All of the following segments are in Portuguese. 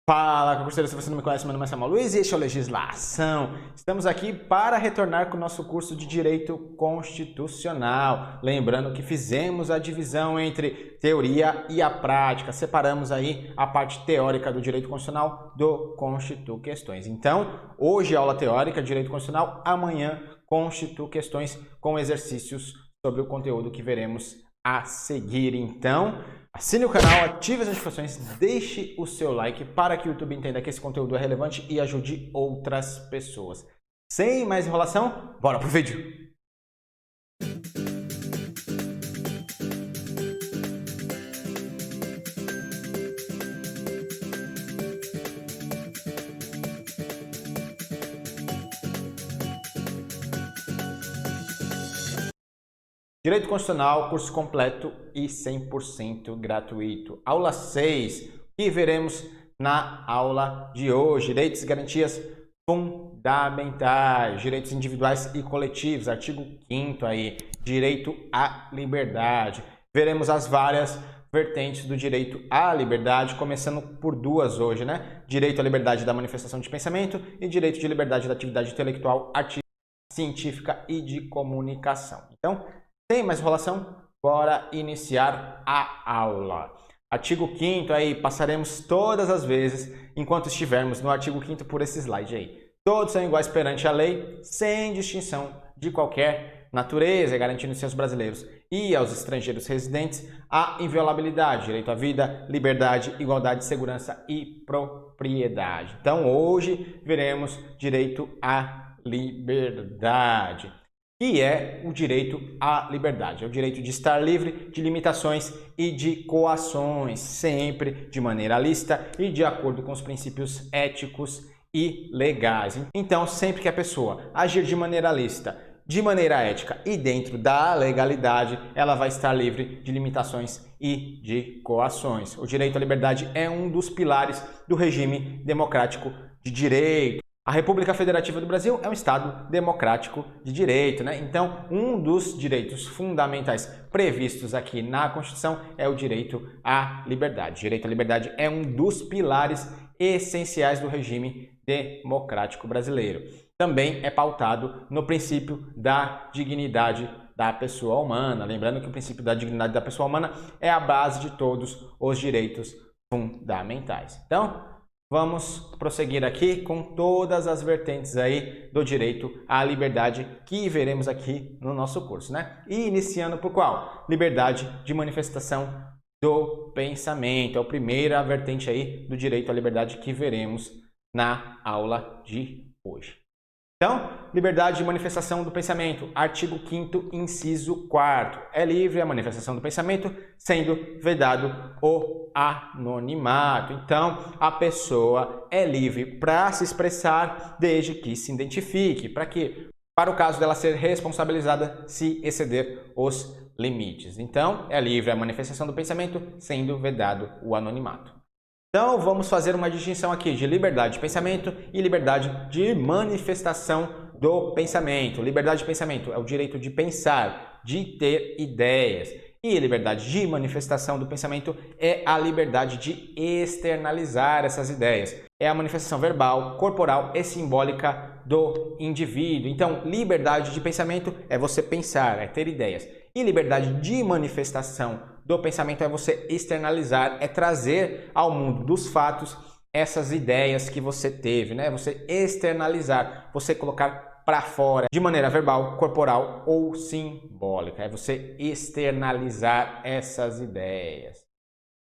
Fala, concurseiro, se você não me conhece, meu nome é Samuel Luiz e este é o Legislação. Estamos aqui para retornar com o nosso curso de Direito Constitucional. Lembrando que fizemos a divisão entre teoria e a prática. Separamos aí a parte teórica do Direito Constitucional do Constitu Questões. Então, hoje aula teórica de Direito Constitucional, amanhã Constitu Questões com exercícios sobre o conteúdo que veremos a seguir. Então, assine o canal, ative as notificações, deixe o seu like para que o YouTube entenda que esse conteúdo é relevante e ajude outras pessoas. Sem mais enrolação, bora pro vídeo! Direito Constitucional, curso completo e 100% gratuito. Aula 6, que veremos na aula de hoje. Direitos e garantias fundamentais, direitos individuais e coletivos, artigo 5º aí, direito à liberdade. Veremos as várias vertentes do direito à liberdade, começando por duas hoje, né? Direito à liberdade da manifestação de pensamento e direito de liberdade da atividade intelectual, artística, científica e de comunicação. Então, sem mais enrolação, bora iniciar a aula. Artigo 5º aí, passaremos todas as vezes enquanto estivermos no artigo 5º por esse slide aí. Todos são iguais perante a lei, sem distinção de qualquer natureza, garantindo-se aos brasileiros e aos estrangeiros residentes a inviolabilidade, direito à vida, liberdade, igualdade, segurança e propriedade. Então, hoje veremos direito à liberdade, que é o direito à liberdade. É o direito de estar livre de limitações e de coações, sempre de maneira lícita e de acordo com os princípios éticos e legais. Então, sempre que a pessoa agir de maneira lícita, de maneira ética e dentro da legalidade, ela vai estar livre de limitações e de coações. O direito à liberdade é um dos pilares do regime democrático de direito. A República Federativa do Brasil é um Estado democrático de direito, né? Então, um dos direitos fundamentais previstos aqui na Constituição é o direito à liberdade. O direito à liberdade é um dos pilares essenciais do regime democrático brasileiro. Também é pautado no princípio da dignidade da pessoa humana. Lembrando que o princípio da dignidade da pessoa humana é a base de todos os direitos fundamentais. Então, vamos prosseguir aqui com todas as vertentes aí do direito à liberdade que veremos aqui no nosso curso, né? E iniciando por qual? Liberdade de manifestação do pensamento. É a primeira vertente aí do direito à liberdade que veremos na aula de hoje. Então, liberdade de manifestação do pensamento, artigo 5º, inciso 4º. É livre a manifestação do pensamento, sendo vedado o anonimato. Então, a pessoa é livre para se expressar desde que se identifique. Para quê? Para o caso dela ser responsabilizada se exceder os limites. Então, é livre a manifestação do pensamento, sendo vedado o anonimato. Então, vamos fazer uma distinção aqui de liberdade de pensamento e liberdade de manifestação do pensamento. Liberdade de pensamento é o direito de pensar, de ter ideias. E a liberdade de manifestação do pensamento é a liberdade de externalizar essas ideias. É a manifestação verbal, corporal e simbólica do indivíduo. Então, liberdade de pensamento é você pensar, é ter ideias. E liberdade de manifestação do pensamento é você externalizar, é trazer ao mundo dos fatos essas ideias que você teve, né? Você externalizar, você colocar para fora de maneira verbal, corporal ou simbólica. É você externalizar essas ideias.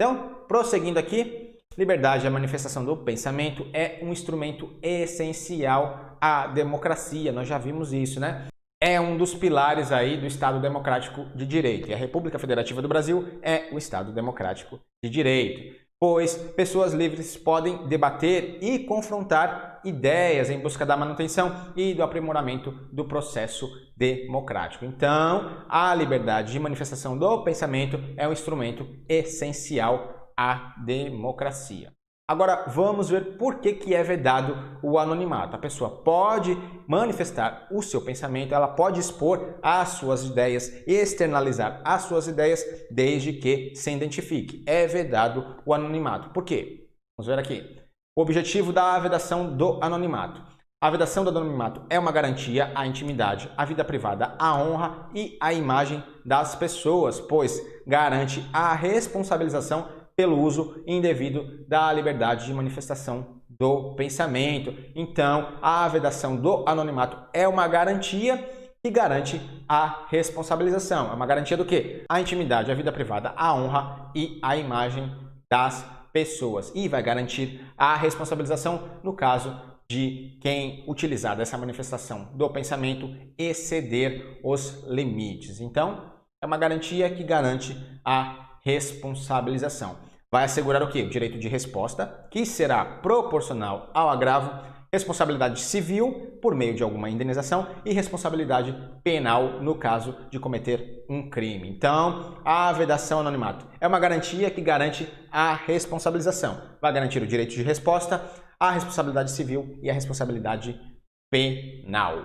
Então, prosseguindo aqui, liberdade, a manifestação do pensamento é um instrumento essencial à democracia. Nós já vimos isso, né? É um dos pilares aí do Estado Democrático de Direito. E a República Federativa do Brasil é o Estado Democrático de Direito, pois pessoas livres podem debater e confrontar ideias em busca da manutenção e do aprimoramento do processo democrático. Então, a liberdade de manifestação do pensamento é um instrumento essencial à democracia. Agora, vamos ver por que é vedado o anonimato. A pessoa pode manifestar o seu pensamento, ela pode expor as suas ideias, externalizar as suas ideias, desde que se identifique. É vedado o anonimato. Por quê? Vamos ver aqui. O objetivo da vedação do anonimato. A vedação do anonimato é uma garantia à intimidade, à vida privada, à honra e à imagem das pessoas, pois garante a responsabilização pelo uso indevido da liberdade de manifestação do pensamento. Então, a vedação do anonimato é uma garantia que garante a responsabilização. É uma garantia do quê? A intimidade, a vida privada, a honra e a imagem das pessoas. E vai garantir a responsabilização no caso de quem utilizar dessa manifestação do pensamento exceder os limites. Então, é uma garantia que garante a responsabilização. Vai assegurar o quê? O direito de resposta, que será proporcional ao agravo, responsabilidade civil por meio de alguma indenização e responsabilidade penal no caso de cometer um crime. Então, a vedação anonimato é uma garantia que garante a responsabilização. Vai garantir o direito de resposta, a responsabilidade civil e a responsabilidade penal.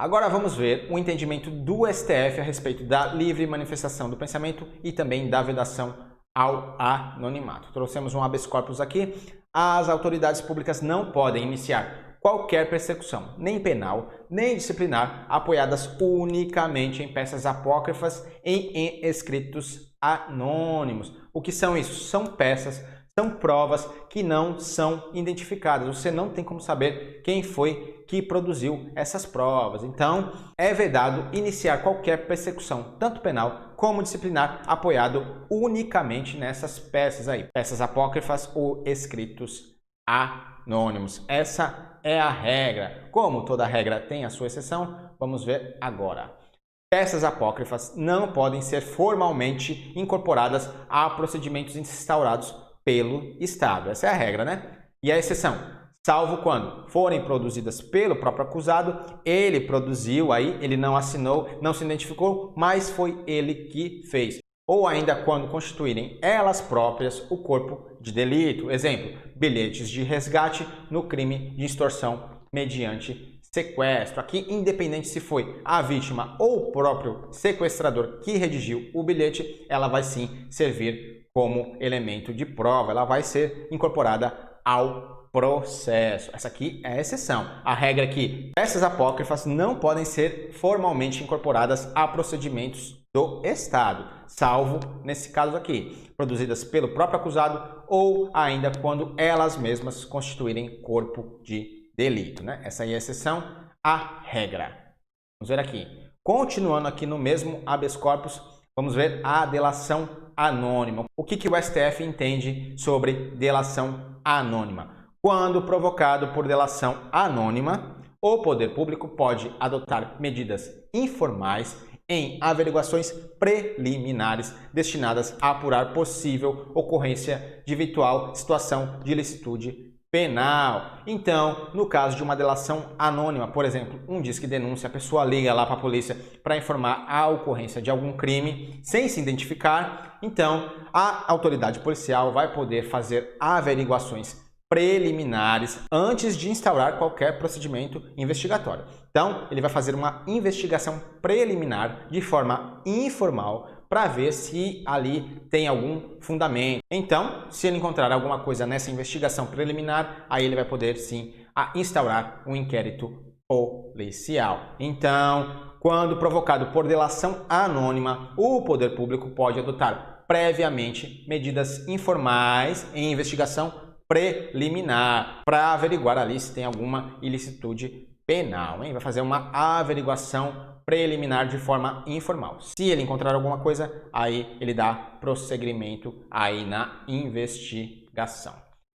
Agora vamos ver o entendimento do STF a respeito da livre manifestação do pensamento e também da vedação ao anonimato. Trouxemos um habeas corpus aqui. As autoridades públicas não podem iniciar qualquer persecução, nem penal, nem disciplinar, apoiadas unicamente em peças apócrifas e em escritos anônimos. O que são isso? São peças, são provas que não são identificadas. Você não tem como saber quem foi que produziu essas provas. Então, é vedado iniciar qualquer persecução, tanto penal como disciplinar, apoiado unicamente nessas peças aí, peças apócrifas ou escritos anônimos. Essa é a regra. Como toda regra tem a sua exceção, vamos ver agora. Peças apócrifas não podem ser formalmente incorporadas a procedimentos instaurados pelo Estado. Essa é a regra, né? E a exceção, salvo quando forem produzidas pelo próprio acusado, ele produziu aí, ele não assinou, não se identificou, mas foi ele que fez. Ou ainda quando constituírem elas próprias o corpo de delito. Exemplo, bilhetes de resgate no crime de extorsão mediante sequestro. Aqui, independente se foi a vítima ou o próprio sequestrador que redigiu o bilhete, ela vai sim servir como elemento de prova, ela vai ser incorporada ao processo. Essa aqui é a exceção. A regra é que peças apócrifas não podem ser formalmente incorporadas a procedimentos do Estado, salvo, nesse caso aqui, produzidas pelo próprio acusado ou ainda quando elas mesmas constituírem corpo de delito, né? Essa aí é a exceção, a regra. Vamos ver aqui. Continuando aqui no mesmo habeas corpus, vamos ver a delação anônima. O que o STF entende sobre delação anônima? Quando provocado por delação anônima, o poder público pode adotar medidas informais em averiguações preliminares destinadas a apurar possível ocorrência de eventual situação de ilicitude penal. Então, no caso de uma delação anônima, por exemplo, um disque denúncia, a pessoa liga lá para a polícia para informar a ocorrência de algum crime sem se identificar, então a autoridade policial vai poder fazer averiguações preliminares antes de instaurar qualquer procedimento investigatório. Então, ele vai fazer uma investigação preliminar de forma informal para ver se ali tem algum fundamento. Então, se ele encontrar alguma coisa nessa investigação preliminar, aí ele vai poder sim instaurar um inquérito policial. Então, quando provocado por delação anônima, o poder público pode adotar previamente medidas informais em investigação preliminar para averiguar ali se tem alguma ilicitude penal, hein? Vai fazer uma averiguação preliminar de forma informal. Se ele encontrar alguma coisa, aí ele dá prosseguimento aí na investigação.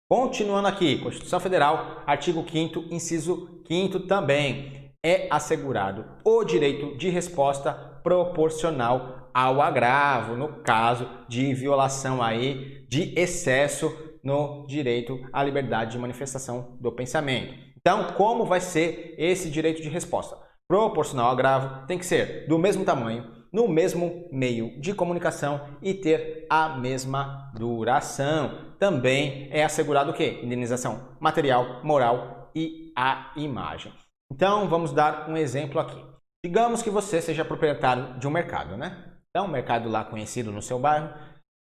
Continuando aqui, Constituição Federal, artigo 5º, inciso 5º também, é assegurado o direito de resposta proporcional ao agravo, no caso de violação aí de excesso no direito à liberdade de manifestação do pensamento. Então, como vai ser esse direito de resposta? Proporcional ao agravo tem que ser do mesmo tamanho, no mesmo meio de comunicação e ter a mesma duração. Também é assegurado o quê? Indenização material, moral e a imagem. Então, vamos dar um exemplo aqui. Digamos que você seja proprietário de um mercado, né? Então, um mercado lá conhecido no seu bairro.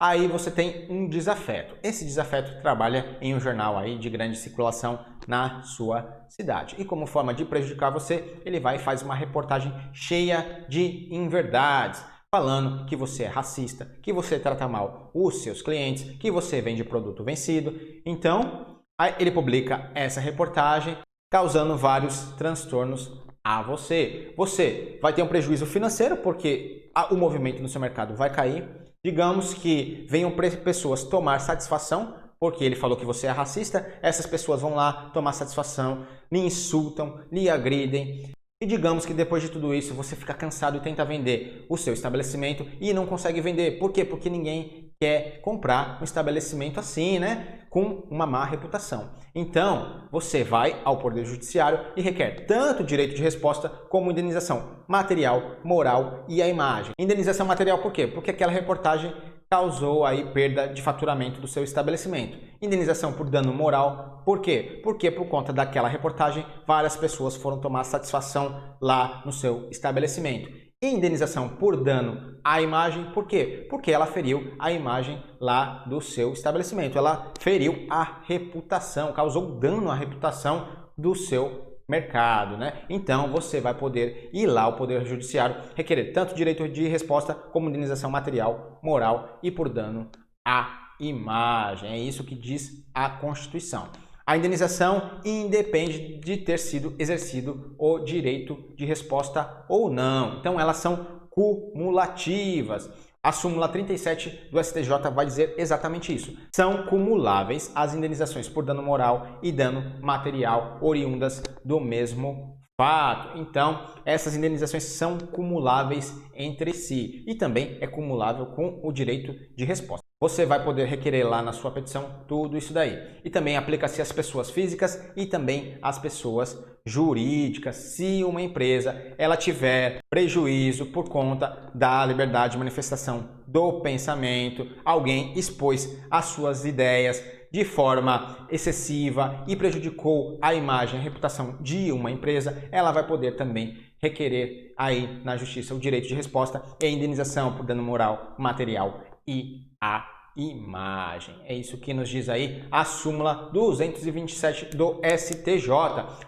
aí você tem um desafeto. Esse desafeto trabalha em um jornal aí de grande circulação na sua cidade. E como forma de prejudicar você, ele vai e faz uma reportagem cheia de inverdades, falando que você é racista, que você trata mal os seus clientes, que você vende produto vencido. Então, aí ele publica essa reportagem, causando vários transtornos a você. Você vai ter um prejuízo financeiro porque o movimento no seu mercado vai cair. Digamos que venham pessoas tomar satisfação porque ele falou que você é racista, essas pessoas vão lá tomar satisfação, lhe insultam, lhe agridem. E digamos que depois de tudo isso você fica cansado e tenta vender o seu estabelecimento e não consegue vender. Por quê? Porque ninguém quer comprar um estabelecimento assim, né? Com uma má reputação. Então, você vai ao Poder Judiciário e requer tanto direito de resposta como indenização material, moral e a imagem. Indenização material por quê? Porque aquela reportagem causou aí perda de faturamento do seu estabelecimento. Indenização por dano moral, por quê? Porque por conta daquela reportagem, várias pessoas foram tomar satisfação lá no seu estabelecimento. E indenização por dano à imagem, por quê? Porque ela feriu a imagem lá do seu estabelecimento. Ela feriu a reputação, causou dano à reputação do seu mercado, né? Então você vai poder ir lá ao Poder Judiciário requerer tanto direito de resposta como indenização material, moral e por dano à imagem. É isso que diz a Constituição. A indenização independe de ter sido exercido o direito de resposta ou não. Então elas são cumulativas. A súmula 37 do STJ vai dizer exatamente isso. São cumuláveis as indenizações por dano moral e dano material oriundas do mesmo fato. Então, essas indenizações são cumuláveis entre si e também é cumulável com o direito de resposta. Você vai poder requerer lá na sua petição tudo isso daí. E também aplica-se às pessoas físicas e também às pessoas jurídicas. Se uma empresa ela tiver prejuízo por conta da liberdade de manifestação do pensamento, alguém expôs as suas ideias de forma excessiva e prejudicou a imagem, a reputação de uma empresa, ela vai poder também requerer aí na justiça o direito de resposta e indenização por dano moral, material e a imagem. É isso que nos diz aí a súmula 227 do STJ.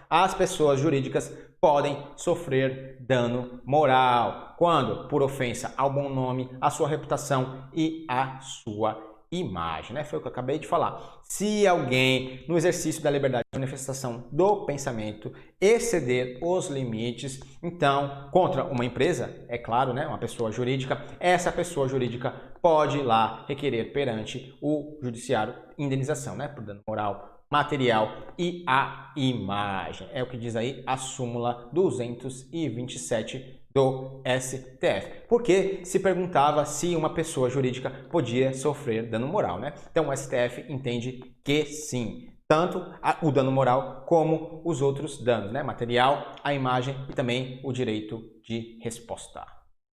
As pessoas jurídicas podem sofrer dano moral quando por ofensa ao bom nome, à sua reputação e à sua imagem, né? Foi o que eu acabei de falar. Se alguém, no exercício da liberdade de manifestação do pensamento, exceder os limites, então, contra uma empresa, é claro, né? Uma pessoa jurídica, essa pessoa jurídica pode ir lá requerer perante o judiciário indenização, né? Por dano moral, material e a imagem. É o que diz aí a súmula 227 do STF. Porque se perguntava se uma pessoa jurídica podia sofrer dano moral, né? Então o STF entende que sim, tanto o dano moral como os outros danos, né? Material, a imagem e também o direito de resposta.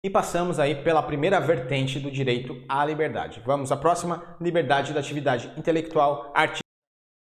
E passamos aí pela primeira vertente do direito à liberdade. Vamos à próxima: liberdade da atividade intelectual, artística,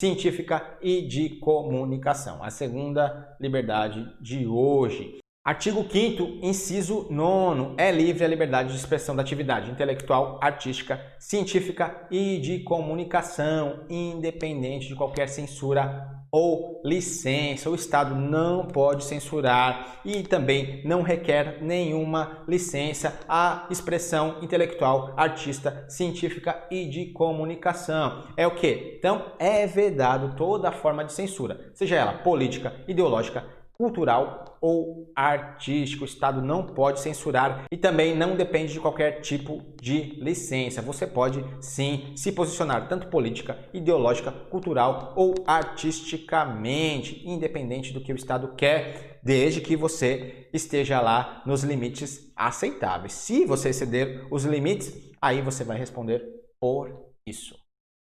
científica e de comunicação. A segunda liberdade de hoje. Artigo 5º, inciso 9º, é livre a liberdade de expressão da atividade intelectual, artística, científica e de comunicação, independente de qualquer censura ou licença. O Estado não pode censurar e também não requer nenhuma licença à expressão intelectual, artista, científica e de comunicação. É o quê? Então, é vedado toda forma de censura, seja ela política, ideológica, cultural ou artístico. O Estado não pode censurar e também não depende de qualquer tipo de licença. Você pode sim se posicionar tanto política, ideológica, cultural ou artisticamente, independente do que o Estado quer, desde que você esteja lá nos limites aceitáveis. Se você exceder os limites, aí você vai responder por isso.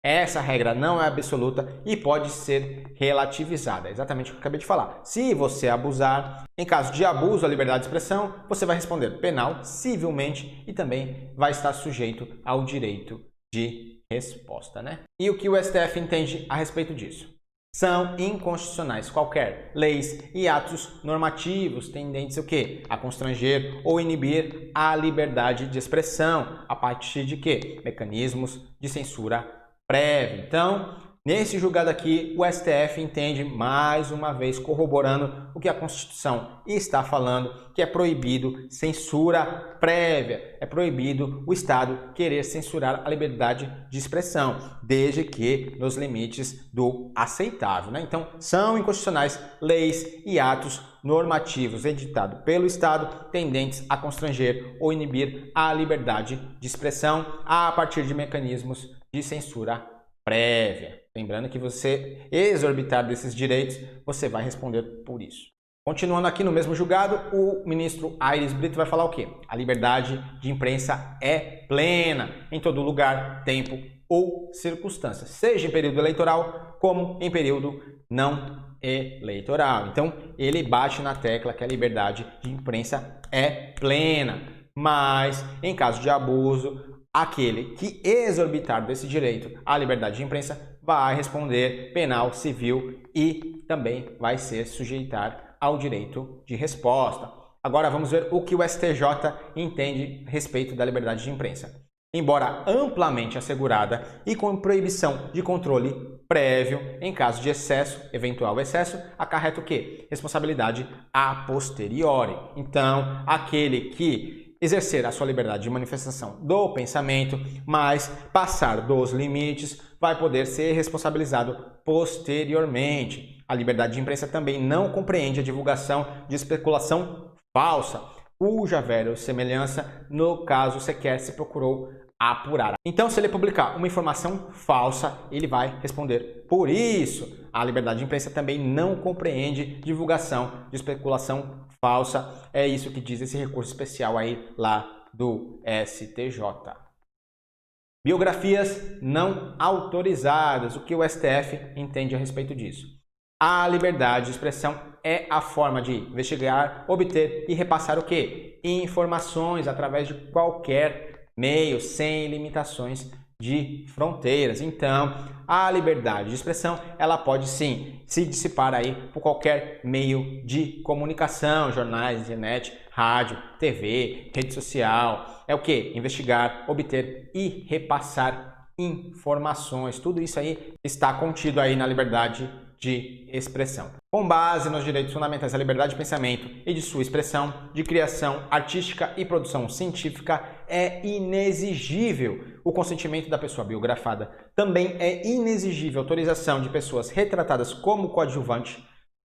Essa regra não é absoluta e pode ser relativizada. É exatamente o que eu acabei de falar. Se você abusar, em caso de abuso à liberdade de expressão, você vai responder penal, civilmente e também vai estar sujeito ao direito de resposta, né? E o que o STF entende a respeito disso? são inconstitucionais qualquer leis e atos normativos tendentes o quê? A constranger ou inibir a liberdade de expressão a partir de quê? Mecanismos de censura prévia. Então, nesse julgado aqui, o STF entende mais uma vez corroborando o que a Constituição está falando, que é proibido censura prévia, é proibido o Estado querer censurar a liberdade de expressão, desde que nos limites do aceitável, né? Então, são inconstitucionais leis e atos normativos editados pelo Estado tendentes a constranger ou inibir a liberdade de expressão a partir de mecanismos de censura prévia. Lembrando que você exorbitar desses direitos, você vai responder por isso. Continuando aqui no mesmo julgado, o ministro Aires Brito vai falar o quê? A liberdade de imprensa é plena em todo lugar, tempo ou circunstância, seja em período eleitoral como em período não eleitoral. Então, ele bate na tecla que a liberdade de imprensa é plena, mas em caso de abuso, aquele que exorbitar desse direito à liberdade de imprensa vai responder penal, civil e também vai ser sujeitar ao direito de resposta. Agora vamos ver o que o STJ entende a respeito da liberdade de imprensa. Embora amplamente assegurada e com proibição de controle prévio, em caso de excesso, eventual excesso, acarreta o quê? Responsabilidade a posteriori. Então, aquele que exercer a sua liberdade de manifestação do pensamento, mas passar dos limites, vai poder ser responsabilizado posteriormente. A liberdade de imprensa também não compreende a divulgação de especulação falsa, cuja verossemelhança, no caso sequer se procurou apurar. Então, se ele publicar uma informação falsa, ele vai responder por isso. A liberdade de imprensa também não compreende divulgação de especulação falsa. É isso que diz esse recurso especial aí lá do STJ. Biografias não autorizadas. O que o STF entende a respeito disso? A liberdade de expressão é a forma de investigar, obter e repassar o quê? Informações através de qualquer meio, sem limitações de fronteiras. Então, a liberdade de expressão, ela pode sim se dissipar aí por qualquer meio de comunicação, jornais, internet, rádio, TV, rede social. É o que? Investigar, obter e repassar informações. Tudo isso aí está contido aí na liberdade de expressão. Com base nos direitos fundamentais da liberdade de pensamento e de sua expressão, de criação artística e produção científica, é inexigível o consentimento da pessoa biografada. Também é inexigível a autorização de pessoas retratadas como coadjuvante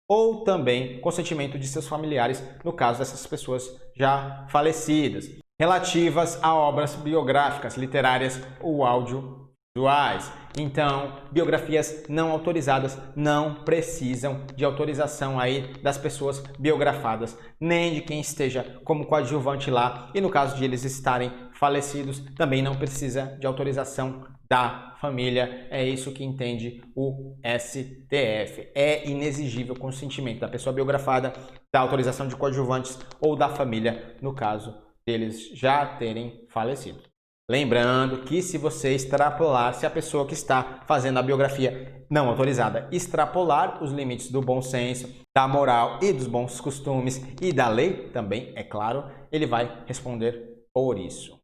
ou também consentimento de seus familiares, no caso dessas pessoas já falecidas, relativas a obras biográficas, literárias ou audiovisuais. Então, biografias não autorizadas não precisam de autorização aí das pessoas biografadas, nem de quem esteja como coadjuvante lá, e no caso de eles estarem falecidos, também não precisa de autorização da família. É isso que entende o STF. É inexigível o consentimento da pessoa biografada, da autorização de coadjuvantes ou da família, no caso deles já terem falecido. Lembrando que se você extrapolar, se a pessoa que está fazendo a biografia não autorizada extrapolar os limites do bom senso, da moral e dos bons costumes e da lei também, é claro, ele vai responder por isso.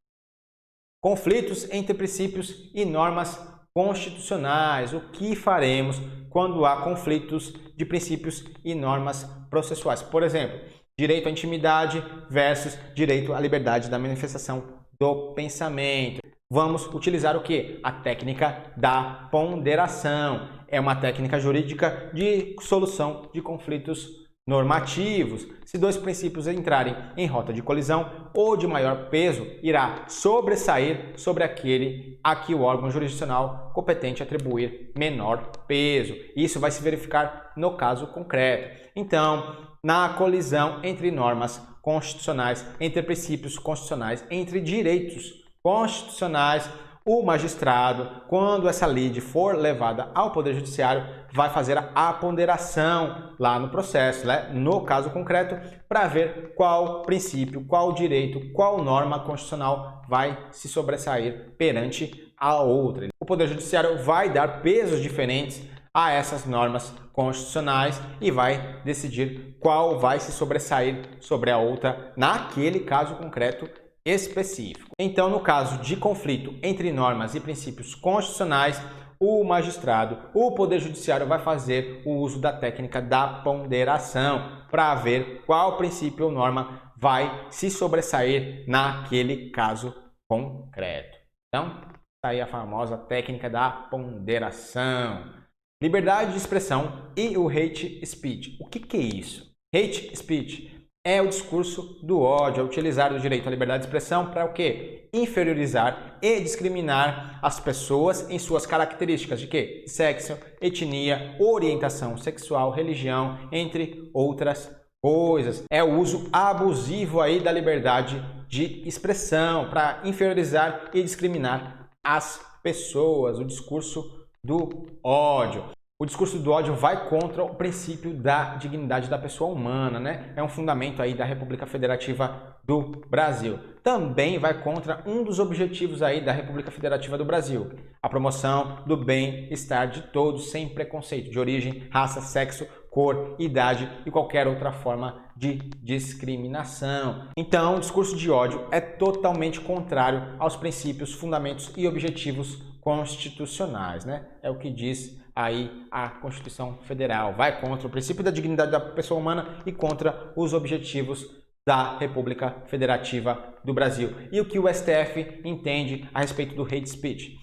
Conflitos entre princípios e normas constitucionais. O que faremos quando há conflitos de princípios e normas processuais? Por exemplo, direito à intimidade versus direito à liberdade da manifestação do pensamento. Vamos utilizar o que? A técnica da ponderação. É uma técnica jurídica de solução de conflitos normativos. Se dois princípios entrarem em rota de colisão, ou de maior peso irá sobressair sobre aquele a que o órgão jurisdicional competente atribuir menor peso. Isso vai se verificar no caso concreto. Então, na colisão entre normas constitucionais, entre princípios constitucionais, entre direitos constitucionais, o magistrado, quando essa lide for levada ao Poder Judiciário, vai fazer a ponderação lá no processo, né? No caso concreto, para ver qual princípio, qual direito, qual norma constitucional vai se sobressair perante a outra. O Poder Judiciário vai dar pesos diferentes a essas normas constitucionais e vai decidir qual vai se sobressair sobre a outra naquele caso concreto específico. Então, no caso de conflito entre normas e princípios constitucionais, o magistrado, o Poder Judiciário vai fazer o uso da técnica da ponderação para ver qual princípio ou norma vai se sobressair naquele caso concreto. Então, está aí a famosa técnica da ponderação. Liberdade de expressão e o hate speech. O que é isso? Hate speech é o discurso do ódio, é utilizar o direito à liberdade de expressão para o quê? Inferiorizar e discriminar as pessoas em suas características de quê? Sexo, etnia, orientação sexual, religião, entre outras coisas. É o uso abusivo aí da liberdade de expressão para inferiorizar e discriminar as pessoas, o discurso do ódio. O discurso do ódio vai contra o princípio da dignidade da pessoa humana, né? É um fundamento aí da República Federativa do Brasil. Também vai contra um dos objetivos aí da República Federativa do Brasil, a promoção do bem-estar de todos sem preconceito de origem, raça, sexo, cor, idade e qualquer outra forma de discriminação. Então, o discurso de ódio é totalmente contrário aos princípios, fundamentos e objetivos constitucionais, né? É o que diz aí a Constituição Federal. Vai contra o princípio da dignidade da pessoa humana e contra os objetivos da República Federativa do Brasil. E o que o STF entende a respeito do hate speech?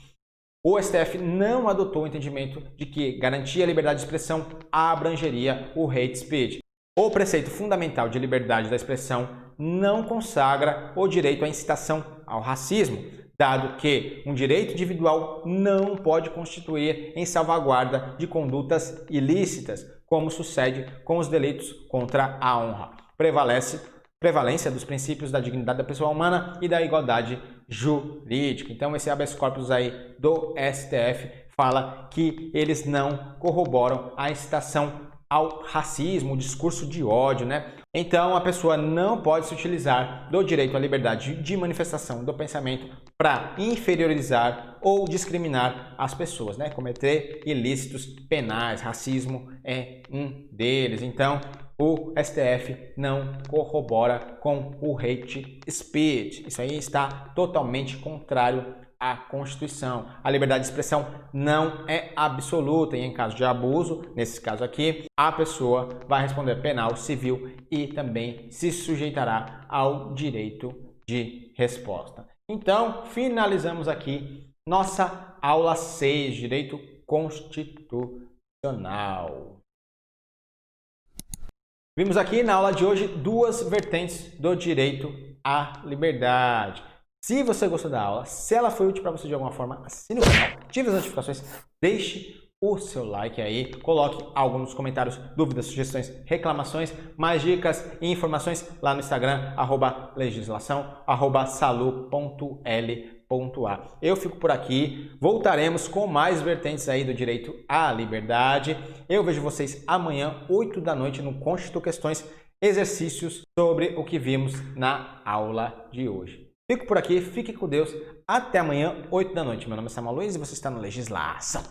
O STF não adotou o entendimento de que garantir a liberdade de expressão abrangeria o hate speech. O preceito fundamental de liberdade da expressão não consagra o direito à incitação ao racismo, dado que um direito individual não pode constituir em salvaguarda de condutas ilícitas, como sucede com os delitos contra a honra. Prevalência dos princípios da dignidade da pessoa humana e da igualdade jurídica. Então, esse habeas corpus aí do STF fala que eles não corroboram a incitação ao racismo, o discurso de ódio, né? Então, a pessoa não pode se utilizar do direito à liberdade de manifestação do pensamento para inferiorizar ou discriminar as pessoas, né? Cometer ilícitos penais, racismo é um deles. Então, o STF não corrobora com o hate speech. Isso aí está totalmente contrário à Constituição. A liberdade de expressão não é absoluta e em caso de abuso, nesse caso aqui, a pessoa vai responder penal, civil e também se sujeitará ao direito de resposta. Então, finalizamos aqui nossa aula 6, Direito Constitucional. Vimos aqui na aula de hoje duas vertentes do direito à liberdade. Se você gostou da aula, se ela foi útil para você de alguma forma, assine o canal, ative as notificações, deixe o seu like aí, coloque algo nos comentários, dúvidas, sugestões, reclamações, mais dicas e informações lá no Instagram, @legislação, @salu.l.a. Eu fico por aqui, voltaremos com mais vertentes aí do direito à liberdade. Eu vejo vocês amanhã, 8 da noite, no Constitu Questões, exercícios sobre o que vimos na aula de hoje. Fico por aqui, fique com Deus, até amanhã, 8 da noite. Meu nome é Samuel Luiz e você está no Legislação.